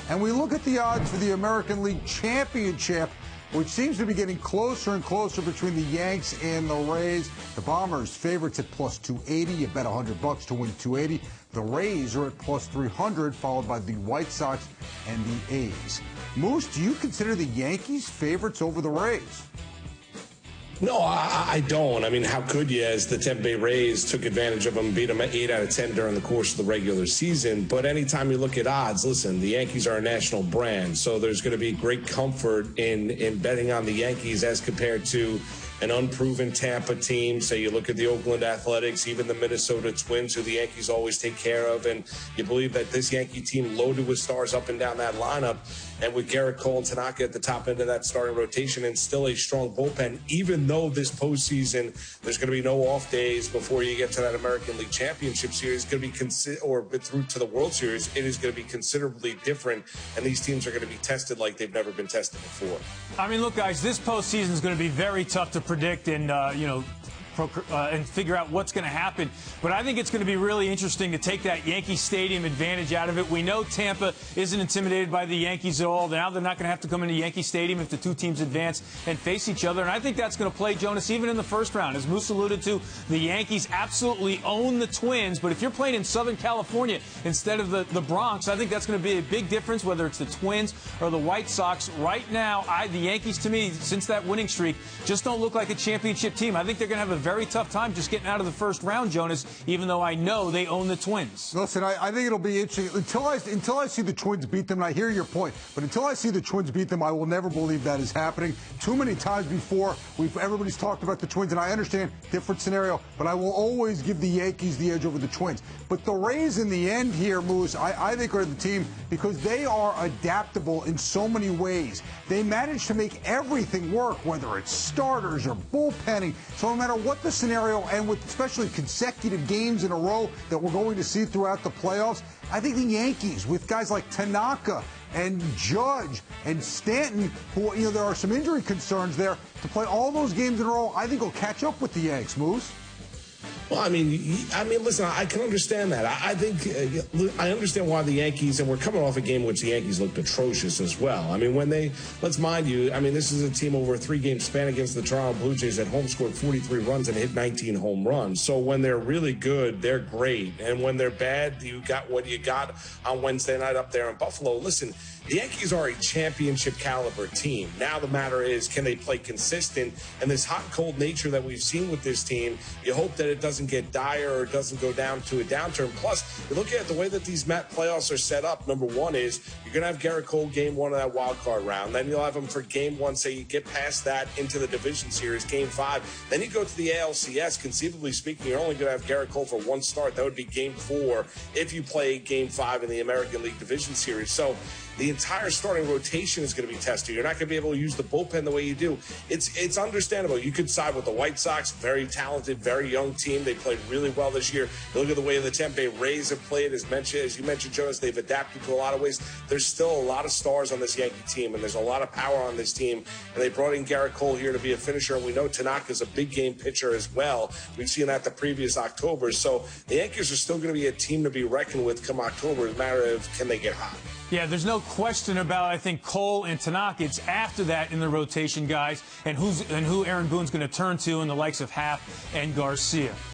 and we look at the odds for the American League Championship, which seems to be getting closer and closer between the Yanks and the Rays. The Bombers favorites at plus 280. You bet $100 to win 280. The Rays are at plus 300, followed by the White Sox and the A's. Moose, do you consider the Yankees favorites over the Rays? No, I don't. I mean, how could you, as the Tampa Bay Rays took advantage of them, beat them at 8 out of 10 during the course of the regular season. But anytime you look at odds, listen, the Yankees are a national brand, so there's going to be great comfort in betting on the Yankees as compared to an unproven Tampa team. So you look at the Oakland Athletics, even the Minnesota Twins, who the Yankees always take care of, and you believe that this Yankee team loaded with stars up and down that lineup, and with Garrett Cole and Tanaka at the top end of that starting rotation, and still a strong bullpen, even though this postseason there's going to be no off days before you get to that American League Championship Series, going to be or through to the World Series, it is going to be considerably different, and these teams are going to be tested like they've never been tested before. I mean, look, guys, this postseason is going to be very tough to predict and and figure out what's going to happen. But I think it's going to be really interesting to take that Yankee Stadium advantage out of it. We know Tampa isn't intimidated by the Yankees at all. Now they're not going to have to come into Yankee Stadium if the two teams advance and face each other. And I think that's going to play, Jonas, even in the first round. As Moose alluded to, the Yankees absolutely own the Twins. But if you're playing in Southern California instead of the Bronx, I think that's going to be a big difference, whether it's the Twins or the White Sox. Right now, the Yankees, to me, since that winning streak, just don't look like a championship team. I think they're going to have a very tough time just getting out of the first round, Jonas, even though I know they own the Twins. Listen, I think it'll be interesting. Until I see the Twins beat them, and I hear your point, but until I see the Twins beat them, I will never believe that is happening. Too many times before, everybody's talked about the Twins, and I understand different scenario, but I will always give the Yankees the edge over the Twins. But the Rays in the end here, Moose, I think are the team because they are adaptable in so many ways. They manage to make everything work, whether it's starters or bullpenning. So no matter what the scenario, and with especially consecutive games in a row that we're going to see throughout the playoffs, I think the Yankees, with guys like Tanaka and Judge and Stanton, who, there are some injury concerns there, to play all those games in a row, I think will catch up with the Yanks, Moose. Well, I mean, listen, I can understand that. I think I understand why the Yankees, and we're coming off a game in which the Yankees looked atrocious as well. I mean, let's mind you, this is a team over a 3-game span against the Toronto Blue Jays at home, scored 43 runs and hit 19 home runs. So when they're really good, they're great. And when they're bad, you got what you got on Wednesday night up there in Buffalo. Listen, the Yankees are a championship caliber team. Now the matter is, can they play consistent? And this hot and cold nature that we've seen with this team, you hope that it doesn't get dire or doesn't go down to a downturn. Plus, you're looking at the way that these playoffs are set up. Number one is you're going to have Garrett Cole game 1 of that wild card round. Then you'll have him for game 1. Say you get past that into the division series, game 5. Then you go to the ALCS. Conceivably speaking, you're only going to have Garrett Cole for 1 start. That would be game 4 if you play game 5 in the American League Division Series. So the entire starting rotation is going to be tested. You're not going to be able to use the bullpen the way you do. It's understandable. You could side with the White Sox, very talented, very young team. They played really well this year. You look at the way the Tampa Bay Rays have played. As you mentioned, Jonas, they've adapted to a lot of ways. There's still a lot of stars on this Yankee team, and there's a lot of power on this team. And they brought in Garrett Cole here to be a finisher, and we know Tanaka's a big game pitcher as well. We've seen that the previous October. So the Yankees are still going to be a team to be reckoned with come October. It's a matter of, can they get hot? Yeah, there's no question about, I think, Cole and Tanaka. It's after that in the rotation, guys, and who Aaron Boone's going to turn to in the likes of Happ and Garcia.